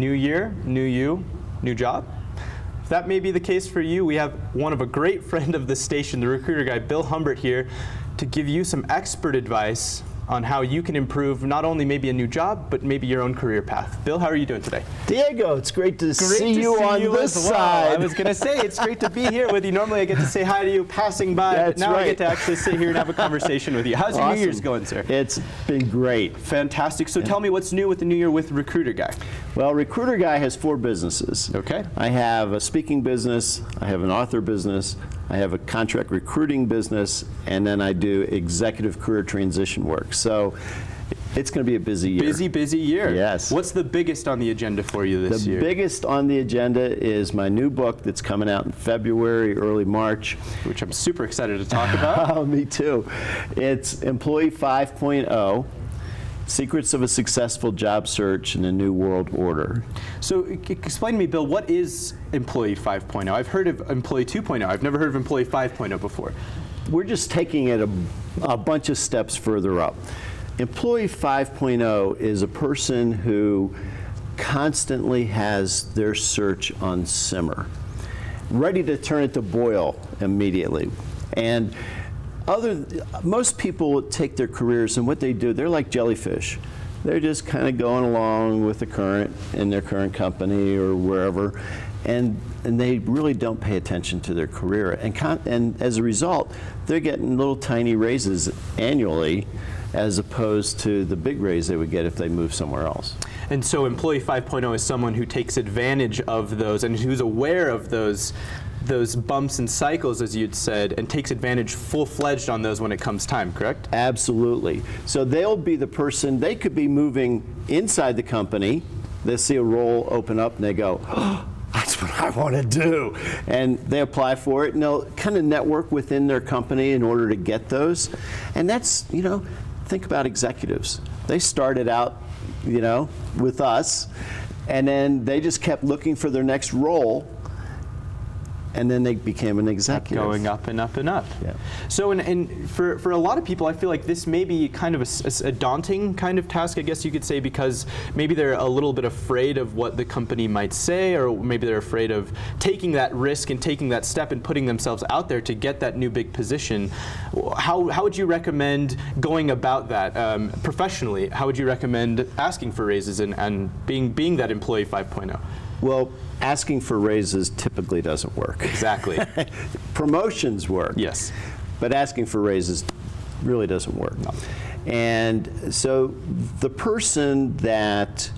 New year, new you, new job. If that may be the case for you, we have one of a great friend of the station, the recruiter guy, Bill Humbert, here to give you some expert advice on how you can improve not only maybe a new job, but maybe your own career path. Bill, how are you doing today? Diego, it's great to see you on this side. I was going to say, it's great to be here with you. Normally I get to say hi to you passing by, but now I get to actually sit here and have a conversation with you. How's your New Year's going, sir? It's been great. Fantastic. So tell me what's new with the new year with Recruiter Guy. Well, Recruiter Guy has 4 businesses. Okay. I have a speaking business, I have an author business, I have a contract recruiting business, and then I do executive career transition work. So it's going to be a busy year. Busy year. Yes. What's the biggest on the agenda for you this year? The biggest on the agenda is my new book that's coming out in February, early March. Which I'm super excited to talk about. Oh, me too. It's Employee 5.0. Secrets of a Successful Job Search in a New World Order. So explain to me, Bill, what is Employee 5.0? I've heard of Employee 2.0. I've never heard of Employee 5.0 before. We're just taking it a bunch of steps further up. Employee 5.0 is a person who constantly has their search on simmer, ready to turn it to boil immediately. And most people take their careers, and what they do, they're like jellyfish. They're just kind of going along with the current in their current company or wherever, and they really don't pay attention to their career. And as a result, they're getting little tiny raises annually, as opposed to the big raise they would get if they moved somewhere else. And so Employee 5.0 is someone who takes advantage of those and who's aware of those bumps and cycles, as you'd said, and takes advantage full-fledged on those when it comes time, correct? Absolutely. So they'll be the person, they could be moving inside the company, they see a role open up and they go, oh, that's what I want to do. And they apply for it and they'll kind of network within their company in order to get those. And that's, think about executives. They started out, with us, and then they just kept looking for their next role, and then they became an executive. Going up and up and up. Yeah. So for a lot of people, I feel like this may be kind of a daunting kind of task, I guess you could say, because maybe they're a little bit afraid of what the company might say, or maybe they're afraid of taking that risk and taking that step and putting themselves out there to get that new big position. How would you recommend going about that professionally? How would you recommend asking for raises and being that Employee 5.0? Well, asking for raises typically doesn't work. Exactly. Promotions work. Yes. But asking for raises really doesn't work. No. And so the person that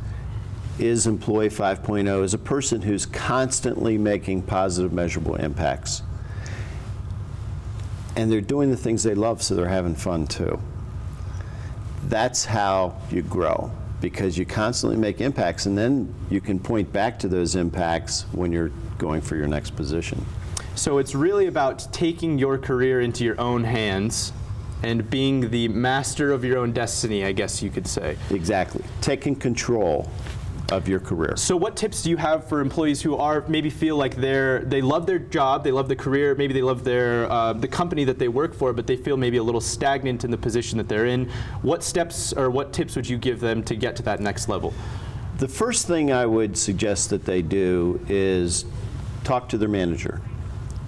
is Employee 5.0 is a person who's constantly making positive, measurable impacts. And they're doing the things they love, so they're having fun too. That's how you grow, because you constantly make impacts, and then you can point back to those impacts when you're going for your next position. So it's really about taking your career into your own hands and being the master of your own destiny, I guess you could say. Exactly. Taking control of your career. So what tips do you have for employees who maybe feel like they love their job, they love the career, maybe they love the company that they work for, but they feel maybe a little stagnant in the position that they're in? What steps or what tips would you give them to get to that next level? The first thing I would suggest that they do is talk to their manager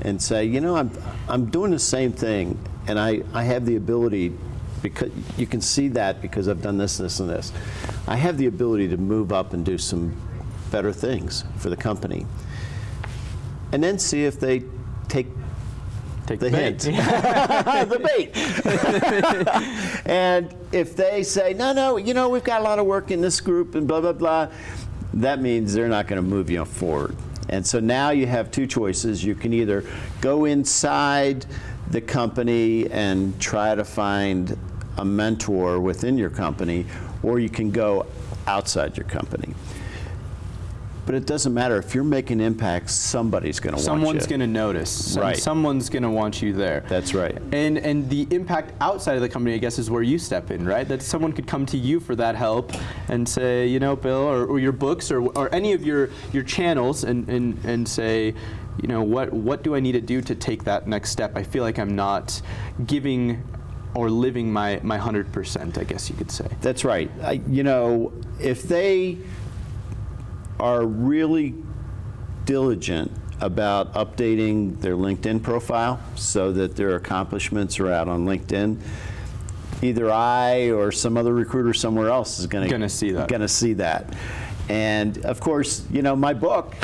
and say, I'm doing the same thing, and I have the ability, because you can see that because I've done this, this, and this. I have the ability to move up and do some better things for the company. And then see if they take the hint. The bait. And if they say, no, we've got a lot of work in this group and blah, blah, blah, that means they're not going to move you forward. And so now you have 2 choices. You can either go inside the company and try to find a mentor within your company, or you can go outside your company. But it doesn't matter. If you're making impacts, somebody's going to want you. Someone's going to notice. Right. Someone's going to want you there. That's right. And the impact outside of the company, I guess, is where you step in, right? That someone could come to you for that help and say, Bill, or your books, or any of your channels, and say, what do I need to do to take that next step? I feel like I'm not giving or living my 100%, I guess you could say. That's right. If they are really diligent about updating their LinkedIn profile so that their accomplishments are out on LinkedIn, either I or some other recruiter somewhere else is going to see that. And of course, you know, my book,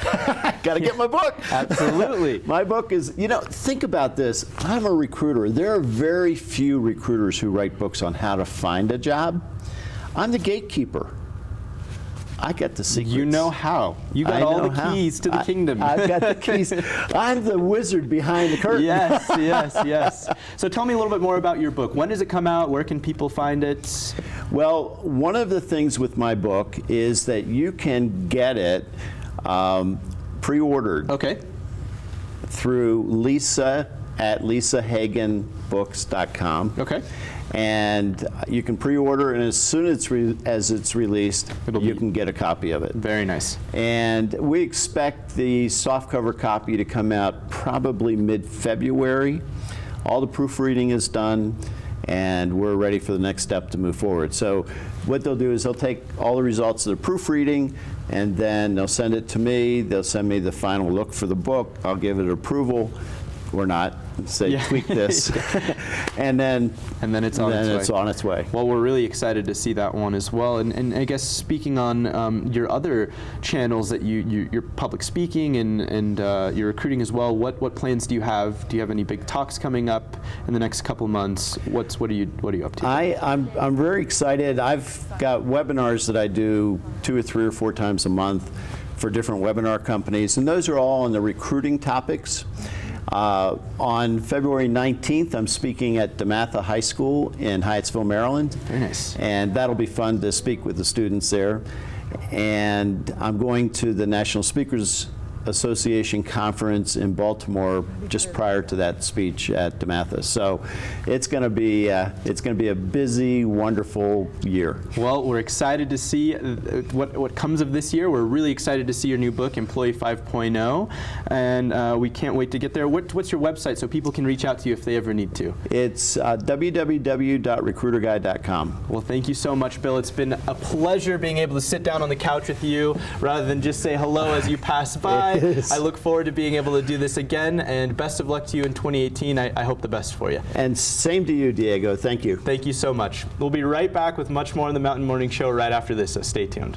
got to get my book. Absolutely. My book is, you know, think about this. I'm a recruiter. There are very few recruiters who write books on how to find a job. I'm the gatekeeper. I got the secrets. You know how. You got all the keys to the kingdom. I've got the keys. I'm the wizard behind the curtain. Yes, yes, yes. So tell me a little bit more about your book. When does it come out? Where can people find it? Well, one of the things with my book is that you can get it pre-ordered. Okay. Through Lisa at lisahagenbooks.com. Okay. And you can pre-order, and as soon as it's released, you can get a copy of it. Very nice. And we expect the softcover copy to come out probably mid-February. All the proofreading is done, and we're ready for the next step to move forward. So what they'll do is they'll take all the results of the proofreading, and then they'll send it to me. They'll send me the final look for the book. I'll give it approval or not, say tweak this, and then it's on its way. Well, we're really excited to see that one as well. And I guess speaking on your other channels that you're public speaking and you're recruiting as well. What plans do you have? Do you have any big talks coming up in the next couple months? What are you up to? I'm very excited. I've got webinars that I do 2 or 3 or 4 times a month for different webinar companies, and those are all on the recruiting topics. On February 19th, I'm speaking at DeMatha High School in Hyattsville, Maryland. Very nice. And that'll be fun to speak with the students there. And I'm going to the National Speakers Association conference in Baltimore just prior to that speech at DeMatha. So it's going to be a busy, wonderful year. Well, we're excited to see what comes of this year. We're really excited to see your new book, Employee 5.0, and we can't wait to get there. What's your website so people can reach out to you if they ever need to? It's www.recruiterguide.com. Well, thank you so much, Bill. It's been a pleasure being able to sit down on the couch with you rather than just say hello as you pass by. I look forward to being able to do this again, and best of luck to you in 2018. I hope the best for you. And same to you, Diego. Thank you. Thank you so much. We'll be right back with much more on the Mountain Morning Show right after this, so stay tuned.